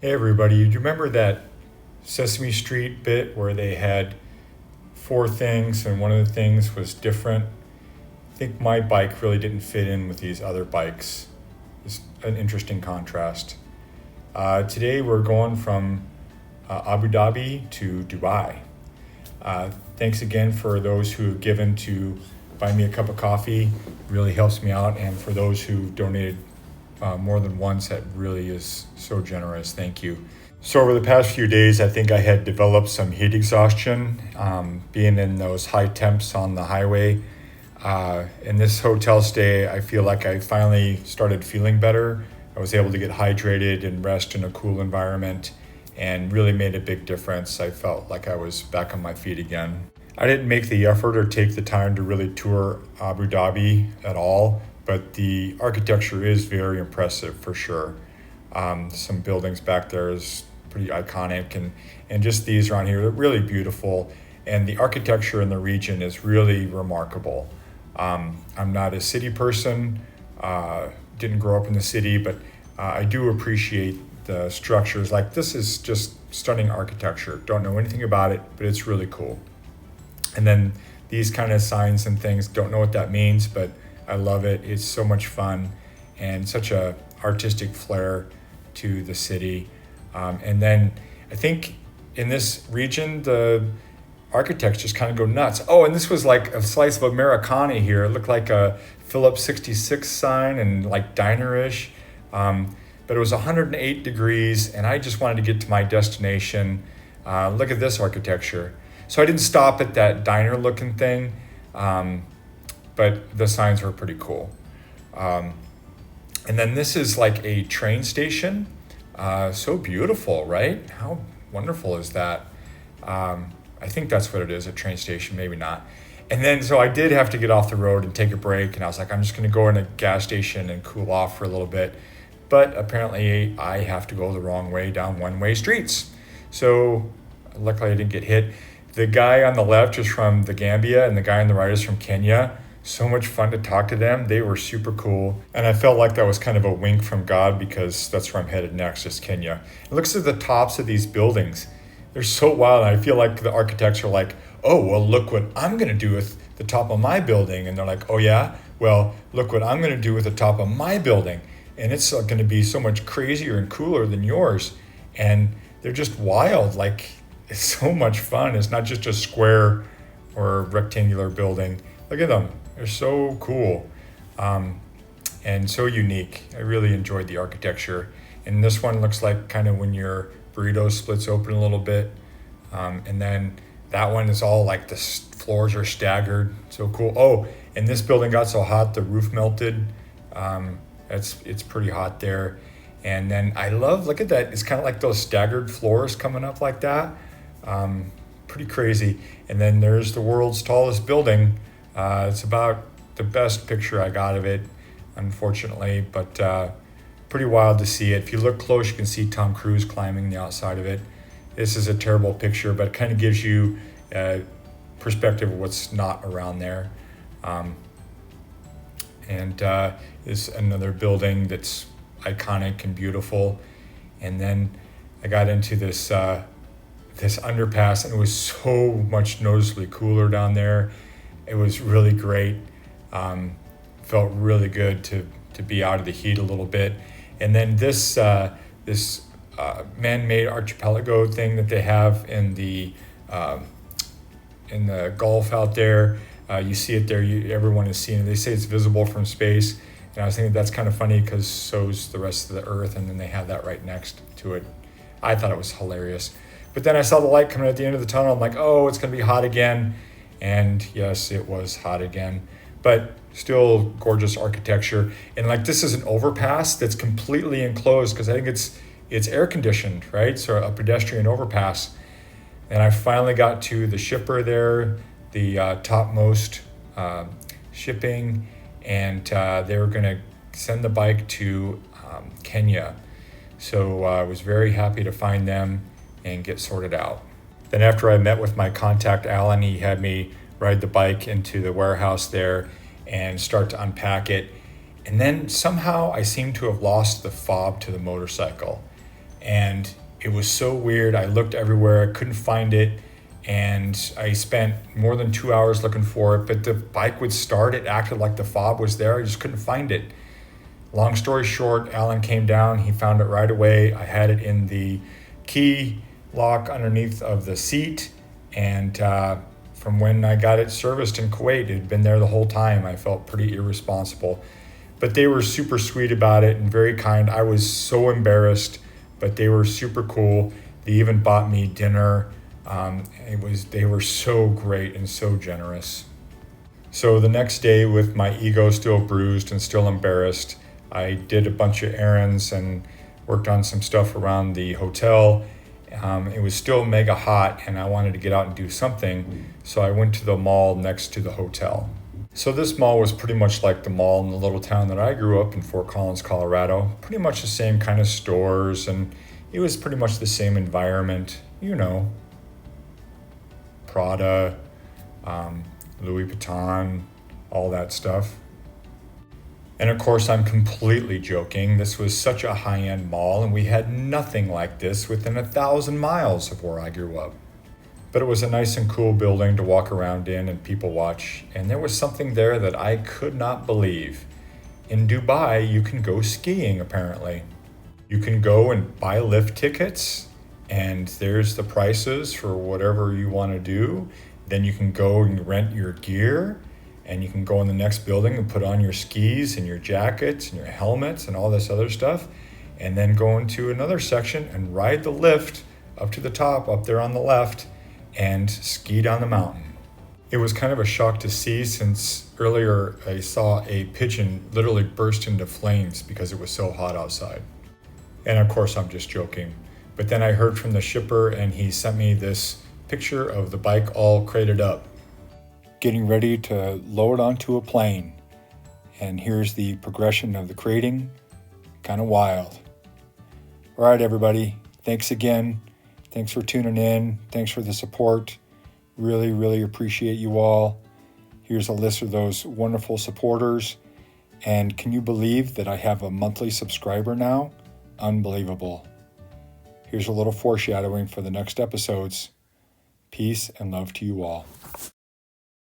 Hey everybody, do you remember that Sesame Street bit where they had four things and one of the things was different? I think my bike really didn't fit in with these other bikes. It's an interesting contrast. Today we're going from Abu Dhabi to Dubai. Thanks again for those who have given to buy me a cup of coffee. It really helps me out. And for those who donated more than once, that really is so generous. Thank you. So over the past few days, I think I had developed some heat exhaustion, being in those high temps on the highway. In this hotel stay, I feel like I finally started feeling better. I was able to get hydrated and rest in a cool environment and really made a big difference. I felt like I was back on my feet again. I didn't make the effort or take the time to really tour Abu Dhabi at all, but the architecture is very impressive for sure. Some buildings back there is pretty iconic, and just these around here are really beautiful. And the architecture in the region is really remarkable. I'm not a city person, didn't grow up in the city, but I do appreciate the structures. Like this is just stunning architecture. Don't know anything about it, but it's really cool. And then these kind of signs and things, don't know what that means, but I love it. It's so much fun and such a artistic flair to the city. And then I think in this region, the architects just kind of go nuts. Oh, and this was like a slice of Americana here. It looked like a Phillips 66 sign and like diner-ish. But it was 108 degrees and I just wanted to get to my destination. Look at this architecture. So I didn't stop at that diner looking thing, but the signs were pretty cool. And then this is like a train station. So beautiful, right? How wonderful is that? I think that's what it is, a train station, maybe not. And then, so I did have to get off the road and take a break. And I was like, I'm just going to go in a gas station and cool off for a little bit. But apparently I have to go the wrong way down one-way streets. So luckily I didn't get hit. The guy on the left is from the Gambia and the guy on the right is from Kenya. So much fun to talk to them. They were super cool. And I felt like that was kind of a wink from God because that's where I'm headed next, is Kenya. It looks at the tops of these buildings. They're so wild. I feel like the architects are like, oh, well, look what I'm going to do with the top of my building. And they're like, oh, yeah? Well, look what I'm going to do with the top of my building. And it's going to be so much crazier and cooler than yours. And they're just wild. Like, it's so much fun. It's not just a square or rectangular building. Look at them. They're so cool and so unique. I really enjoyed the architecture. And this one looks like kind of when your burrito splits open a little bit. And then that one is all like the floors are staggered. So cool. Oh, and this building got so hot, the roof melted. It's pretty hot there. And then I love, look at that. It's kind of like those staggered floors coming up like that. Pretty crazy. And then there's the world's tallest building. It's about the best picture I got of it, unfortunately, but pretty wild to see it. If you look close, you can see Tom Cruise climbing the outside of it. This is a terrible picture, but it kind of gives you a perspective of what's not around there. And there's another building that's iconic and beautiful. And then I got into this underpass, and it was so much noticeably cooler down there. It was really great. Felt really good to be out of the heat a little bit. And then this man-made archipelago thing that they have in the Gulf out there, you see it there. Everyone is seeing it. They say it's visible from space. And I was thinking that's kind of funny because so's the rest of the Earth, and then they have that right next to it. I thought it was hilarious. But then I saw the light coming at the end of the tunnel. I'm like, oh, it's going to be hot again. And yes, it was hot again, but still gorgeous architecture. And like this is an overpass that's completely enclosed because I think it's air conditioned, right? So a pedestrian overpass. And I finally got to the shipper there, the topmost shipping, and they were going to send the bike to Kenya. So I was very happy to find them and get sorted out. Then after I met with my contact, Alan, he had me ride the bike into the warehouse there and start to unpack it. And then somehow I seem to have lost the fob to the motorcycle. And it was so weird. I looked everywhere, I couldn't find it. And I spent more than 2 hours looking for it, but the bike would start. It acted like the fob was there. I just couldn't find it. Long story short, Alan came down. He found it right away. I had it in the key lock underneath of the seat. And from when I got it serviced in Kuwait, it had been there the whole time. I felt pretty irresponsible. But they were super sweet about it and very kind. I was so embarrassed, but they were super cool. They even bought me dinner. They were so great and so generous. So the next day, with my ego still bruised and still embarrassed, I did a bunch of errands and worked on some stuff around the hotel. It was still mega hot and I wanted to get out and do something. So I went to the mall next to the hotel. So this mall was pretty much like the mall in the little town that I grew up in, Fort Collins, Colorado. Pretty much the same kind of stores, and it was pretty much the same environment, Prada, Louis Vuitton, all that stuff. And of course, I'm completely joking. This was such a high-end mall, and we had nothing like this within 1,000 miles of where I grew up. But it was a nice and cool building to walk around in and people watch. And there was something there that I could not believe. In Dubai, you can go skiing, apparently. You can go and buy lift tickets, and there's the prices for whatever you want to do. Then you can go and rent your gear, and you can go in the next building and put on your skis and your jackets and your helmets and all this other stuff, and then go into another section and ride the lift up to the top, up there on the left, and ski down the mountain. It was kind of a shock to see, since earlier I saw a pigeon literally burst into flames because it was so hot outside. And of course, I'm just joking. But then I heard from the shipper, and he sent me this picture of the bike all crated up, getting ready to load onto a plane. And here's the progression of the crating. Kind of wild. All right, everybody. Thanks again. Thanks for tuning in. Thanks for the support. Really, really appreciate you all. Here's a list of those wonderful supporters. And can you believe that I have a monthly subscriber now? Unbelievable. Here's a little foreshadowing for the next episodes. Peace and love to you all.